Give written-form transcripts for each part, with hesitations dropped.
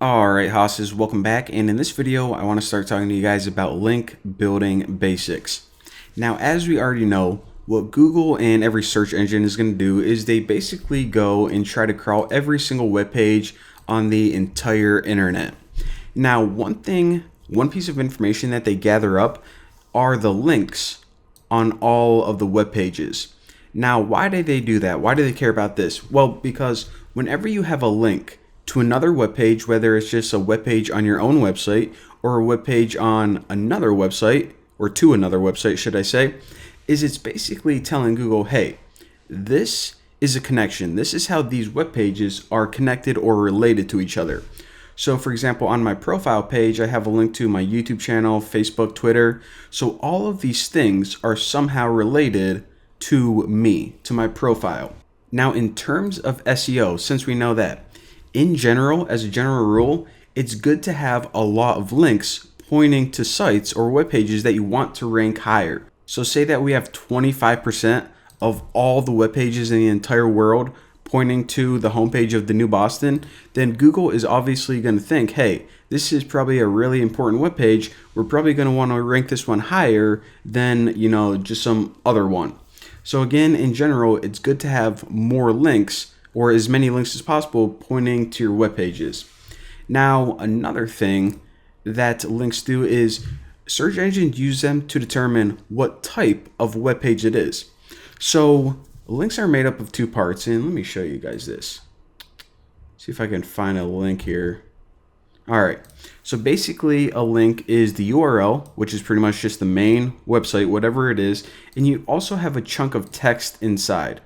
Alright, hosses, welcome back, and in this video I want to start talking to you guys about link building basics. Now, as we already know, what Google and every search engine is going to do is they basically go and try to crawl every single web page on the entire internet. Now, one piece of information that they gather up are the links on all of the web pages. Now, why do they do that? Why do they care about this? Well, because whenever you have a link to another web page, whether it's just a web page on your own website or a web page on another website, or to another website, should I say, it's basically telling Google, hey, this is a connection. This is how these web pages are connected or related to each other. So for example, on my profile page, I have a link to my YouTube channel, Facebook, Twitter. So all of these things are somehow related to me, to my profile. Now, in terms of SEO, since we know that, in general, as a general rule, it's good to have a lot of links pointing to sites or web pages that you want to rank higher. So say that we have 25% of all the web pages in the entire world pointing to the homepage of the New Boston, then Google is obviously going to think, hey, this is probably a really important web page. We're probably going to want to rank this one higher than, just some other one. So again, in general, it's good to have more links, or as many links as possible, pointing to your web pages. Now, another thing that links do is search engines use them to determine what type of web page it is. So links are made up of two parts, and let me show you guys this. See if I can find a link here. All right, so basically a link is the URL, which is pretty much just the main website, whatever it is, and you also have a chunk of text inside.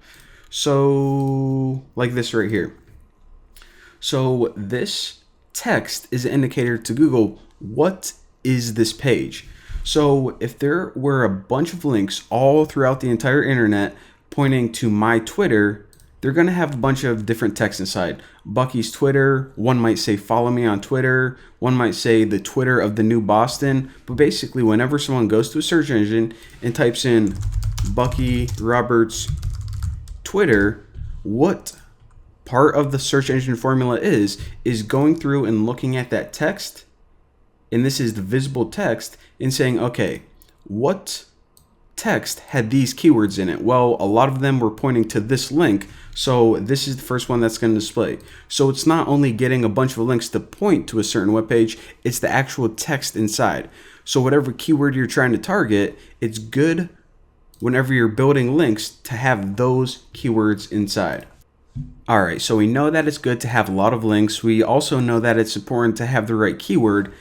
So like this right here. So this text is an indicator to Google, what is this page? So if there were a bunch of links all throughout the entire internet pointing to my Twitter, they're going to have a bunch of different text inside. Bucky's Twitter, one might say follow me on Twitter, one might say the Twitter of the New Boston. But basically, whenever someone goes to a search engine and types in Bucky Roberts Twitter, what part of the search engine formula is going through and looking at that text, and this is the visible text, and saying, okay, what text had these keywords in it? Well, a lot of them were pointing to this link, so this is the first one that's going to display. So it's not only getting a bunch of links to point to a certain web page, it's the actual text inside. So whatever keyword you're trying to target, it's good whenever you're building links to have those keywords inside. All right, so we know that it's good to have a lot of links. We also know that it's important to have the right keyword.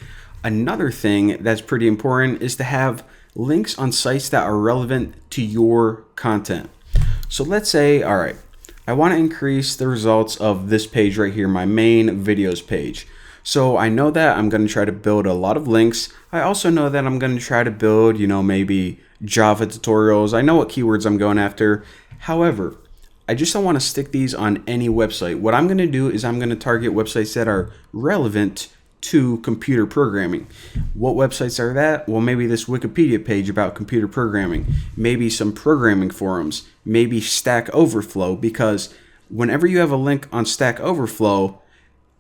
Another thing that's pretty important is to have links on sites that are relevant to your content. So let's say, all right, I want to increase the results of this page right here, my main videos page. So I know that I'm going to try to build a lot of links. I also know that I'm going to try to build, maybe Java tutorials. I know what keywords I'm going after. However, I just don't want to stick these on any website. What I'm going to do is I'm going to target websites that are relevant to computer programming. What websites are that? Well, maybe this Wikipedia page about computer programming, maybe some programming forums, maybe Stack Overflow, because whenever you have a link on Stack Overflow,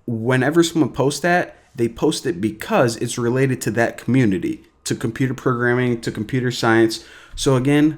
whenever someone posts that, they post it because it's related to that community, to computer programming, to computer science. So again,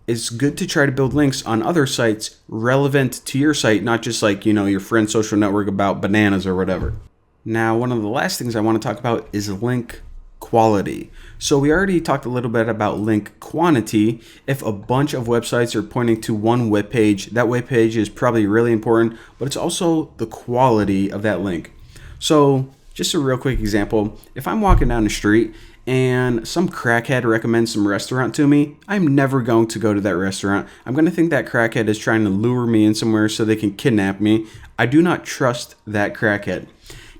it's good to try to build links on other sites relevant to your site, not just like, your friend's social network about bananas or whatever. Now, one of the last things I want to talk about is link quality. So we already talked a little bit about link quantity. If a bunch of websites are pointing to one web page, that web page is probably really important, but it's also the quality of that link. So just a real quick example, if I'm walking down the street and some crackhead recommends some restaurant to me, I'm never going to go to that restaurant. I'm going to think that crackhead is trying to lure me in somewhere so they can kidnap me. I do not trust that crackhead.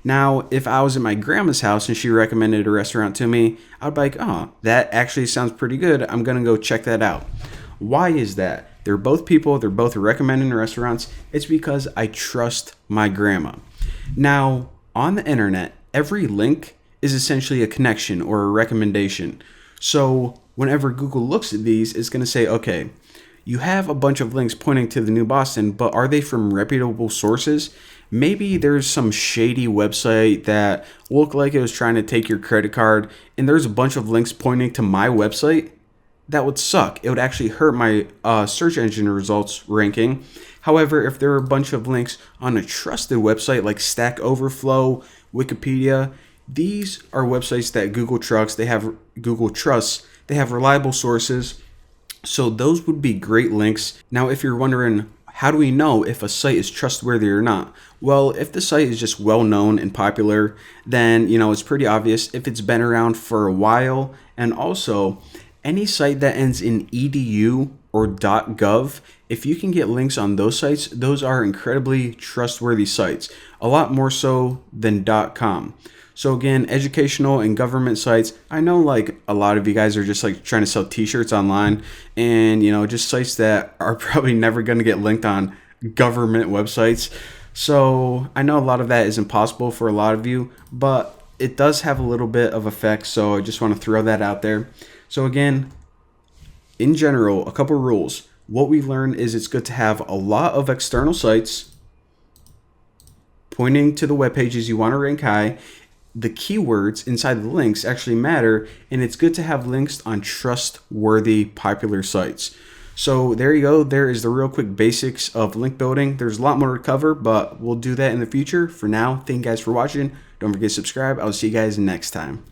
Now, if I was at my grandma's house and she recommended a restaurant to me, I'd be like, oh, that actually sounds pretty good. I'm going to go check that out. Why is that? They're both people. They're both recommending restaurants. It's because I trust my grandma. Now, on the internet, every link is essentially a connection or a recommendation. So whenever Google looks at these, it's going to say, okay, you have a bunch of links pointing to the New Boston, but are they from reputable sources? Maybe there's some shady website that looked like it was trying to take your credit card, and there's a bunch of links pointing to my website. That would suck. It would actually hurt my search engine results ranking. However, if there are a bunch of links on a trusted website like Stack Overflow, Wikipedia, these are websites that Google trusts. They have reliable sources. So those would be great links. Now, if you're wondering, how do we know if a site is trustworthy or not? Well, if the site is just well known and popular, then it's pretty obvious. If it's been around for a while, and also any site that ends in edu or .gov, if you can get links on those sites, those are incredibly trustworthy sites, a lot more so than .com. So again, educational and government sites. I know like a lot of you guys are just like trying to sell t-shirts online, and just sites that are probably never going to get linked on government websites. So I know a lot of that is impossible for a lot of you, but it does have a little bit of effect. So I just want to throw that out there. So again, in general, a couple rules. What we've learned is it's good to have a lot of external sites pointing to the web pages you want to rank high. The keywords inside the links actually matter, and it's good to have links on trustworthy, popular sites. So there you go. There is the real quick basics of link building. There's a lot more to cover, but we'll do that in the future. For now, thank you guys for watching. Don't forget to subscribe. I'll see you guys next time.